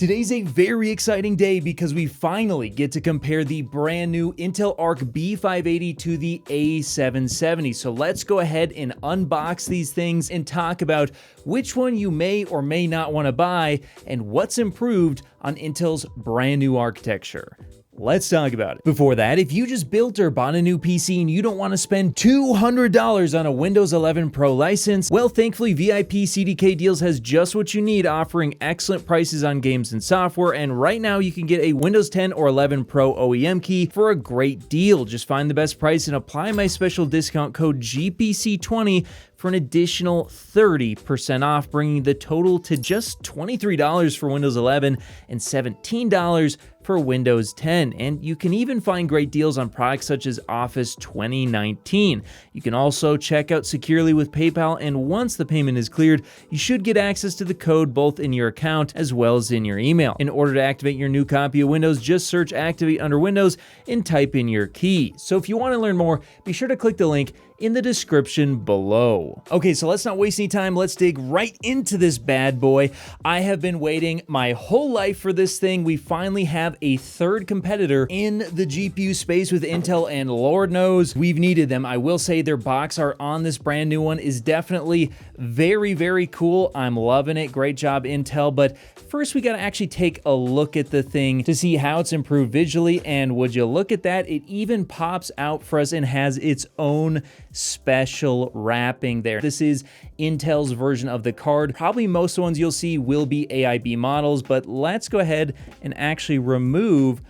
Today's a very exciting day because we finally get to compare the brand new Intel Arc B580 to the A770. So let's go ahead and unbox these things and talk about which one you may or may not want to buy and what's improved on Intel's brand new architecture. Let's talk about it. Before that, if you just built or bought a new PC and you don't want to spend $200 on a Windows 11 Pro license, well, thankfully, VIP CDK Deals has just what you need, offering excellent prices on games and software. And right now, you can get a Windows 10 or 11 Pro OEM key for a great deal. Just find the best price and apply my special discount code GPC20 for an additional 30% off, bringing the total to just $23 for Windows 11 and $17 for Windows 10. And you can even find great deals on products such as Office 2019. You can also check out securely with PayPal, and once the payment is cleared, you should get access to the code both in your account as well as in your email. In order to activate your new copy of Windows, just search Activate under Windows and type in your key. So if you want to learn more, be sure to click the link in the description below. Okay, so let's not waste any time. Let's dig right into this bad boy. I have been waiting my whole life for this thing. We finally have a third competitor in the GPU space with Intel, and Lord knows we've needed them. I will say their box art on this brand new one is definitely very, very cool. I'm loving it. Great job, Intel. But first, we got to actually take a look at the thing to see how it's improved visually. And would you look at that? It even pops out for us and has its own special wrapping there. This is Intel's version of the card. Probably most ones you'll see will be AIB models, but let's go ahead and actually remove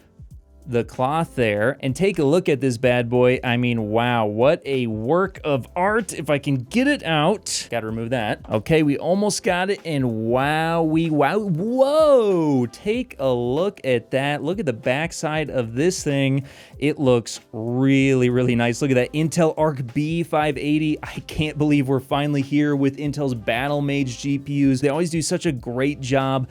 the cloth there and take a look at this bad boy. I mean, wow, what a work of art. If I can get it out, gotta remove that. Okay, we almost got it, and wow, whoa, take a look at that. Look at the backside of this thing. It looks really, really nice. Look at that Intel Arc B580. I can't believe we're finally here with Intel's Battlemage GPUs. They always do such a great job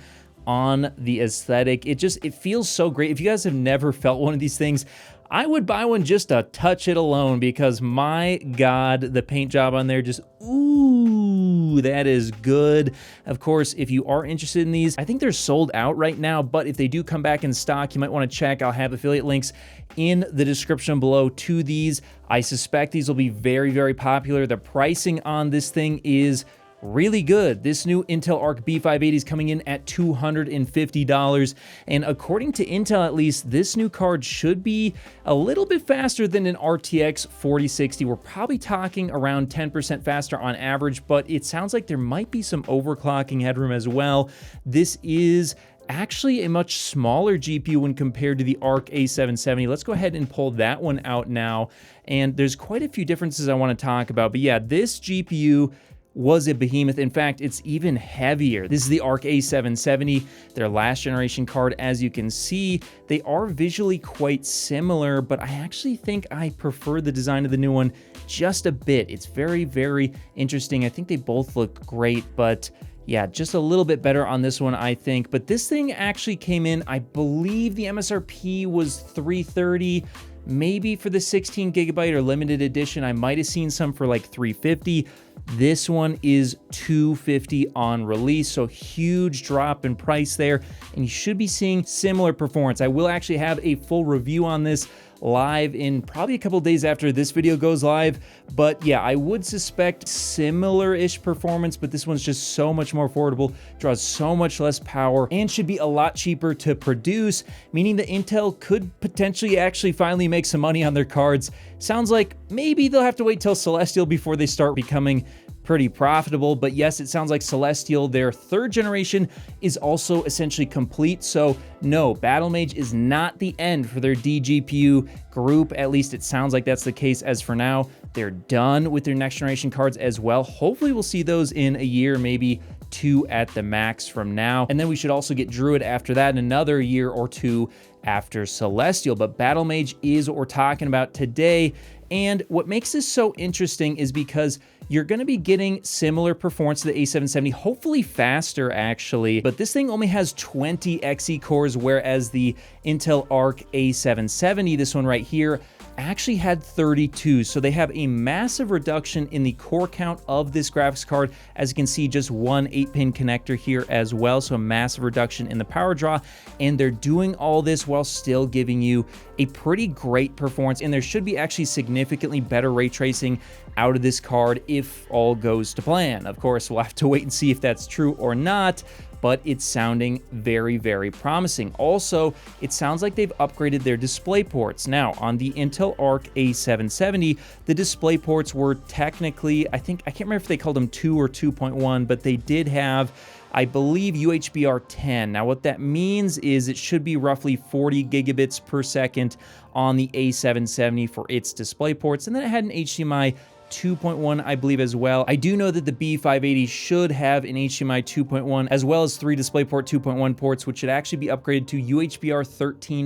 on the aesthetic. It feels so great. If you guys have never felt one of these things, I would buy one just to touch it alone, because my God, the paint job on there just, ooh, that is good. Of course, if you are interested in these, I think they're sold out right now, but if they do come back in stock, you might want to check. I'll have affiliate links in the description below to these. I suspect these will be very, very popular. The pricing on this thing is really good. This new Intel Arc B580 is coming in at $250, and according to Intel at least, this new card should be a little bit faster than an RTX 4060. We're probably talking around 10% faster on average, but it sounds like there might be some overclocking headroom as well. This is actually a much smaller GPU when compared to the Arc A770. Let's go ahead and pull that one out now, and there's quite a few differences I want to talk about. But yeah, this GPU was a behemoth. In fact, it's even heavier. This is the Arc A770, their last generation card. As you can see, they are visually quite similar, but I actually think I prefer the design of the new one just a bit. It's very, very interesting. I think they both look great, but yeah, just a little bit better on this one, I think. But this thing actually came in, I believe the MSRP was $330. Maybe for the 16 gigabyte or limited edition, I might have seen some for like $350. This one is $250 on release, so huge drop in price there, and you should be seeing similar performance. I will actually have a full review on this live in probably a couple days after this video goes live, but yeah, I would suspect similar-ish performance, but this one's just so much more affordable, draws so much less power, and should be a lot cheaper to produce, meaning that Intel could potentially actually finally make some money on their cards. Sounds like maybe they'll have to wait till Celestial before they start becoming pretty profitable, but yes, it sounds like Celestial, their third generation, is also essentially complete. So no, Battlemage is not the end for their DGPU group. At least it sounds like that's the case as for now. They're done with their next generation cards as well. Hopefully we'll see those in a year, maybe 2 at the max from now. And then we should also get Druid after that in another year or 2 after Celestial. But Battlemage is what we're talking about today. And what makes this so interesting is because you're going to be getting similar performance to the A770, hopefully faster actually, but this thing only has 20 Xe cores, whereas the Intel Arc A770, this one right here, actually had 32. So they have a massive reduction in the core count of this graphics card. As you can see, just one 8-pin connector here as well. So a massive reduction in the power draw. And they're doing all this while still giving you a pretty great performance. And there should be actually significantly better ray tracing out of this card if all goes to plan. Of course, we'll have to wait and see if that's true or not, but it's sounding very, very promising. Also, it sounds like they've upgraded their display ports. Now, on the Intel Arc A770, the display ports were technically, I can't remember if they called them 2 or 2.1, but they did have, I believe, UHBR 10. Now, what that means is it should be roughly 40 gigabits per second on the A770 for its display ports, and then it had an HDMI 2.1, I believe, as well. I do know that the B580 should have an HDMI 2.1 as well as 3 DisplayPort 2.1 ports, which should actually be upgraded to UHBR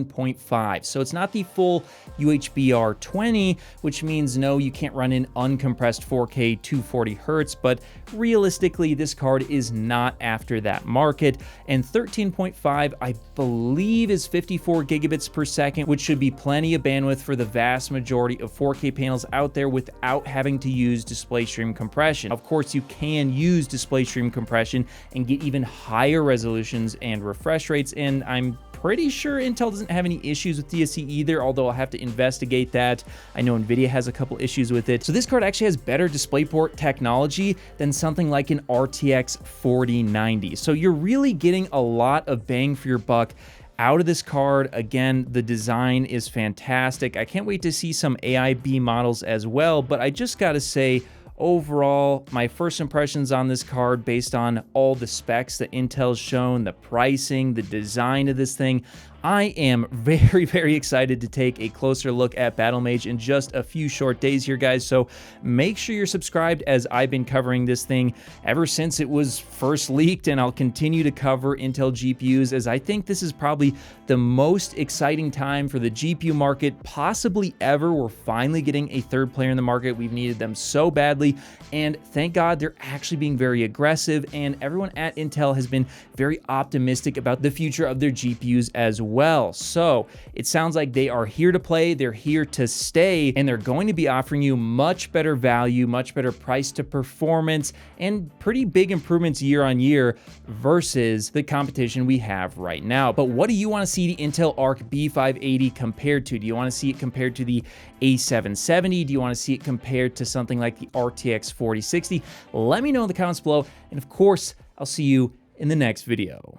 13.5. So it's not the full UHBR 20, which means no, you can't run in uncompressed 4K 240 Hertz, but realistically, this card is not after that market. And 13.5, I believe, is 54 gigabits per second, which should be plenty of bandwidth for the vast majority of 4K panels out there without having to use display stream compression. Of course, you can use display stream compression and get even higher resolutions and refresh rates, and I'm pretty sure Intel doesn't have any issues with DSC either, although I'll have to investigate that. I know Nvidia has a couple issues with it. So this card actually has better DisplayPort technology than something like an RTX 4090. So you're really getting a lot of bang for your buck out of this card. Again, the design is fantastic. I can't wait to see some AIB models as well, but I just gotta say, overall, my first impressions on this card, based on all the specs that Intel's shown, the pricing, the design of this thing, I am very, very excited to take a closer look at Battlemage in just a few short days here, guys. So make sure you're subscribed, as I've been covering this thing ever since it was first leaked, and I'll continue to cover Intel GPUs, as I think this is probably the most exciting time for the GPU market possibly ever. We're finally getting a third player in the market. We've needed them so badly, and thank God they're actually being very aggressive, and everyone at Intel has been very optimistic about the future of their GPUs as well. So it sounds like they are here to play, they're here to stay, and they're going to be offering you much better value, much better price to performance, and pretty big improvements year on year versus the competition we have right now. But what do you want to see the Intel Arc B580 compared to? Do you want to see it compared to the A770? Do you want to see it compared to something like the RTX 4060? Let me know in the comments below, and of course, I'll see you in the next video.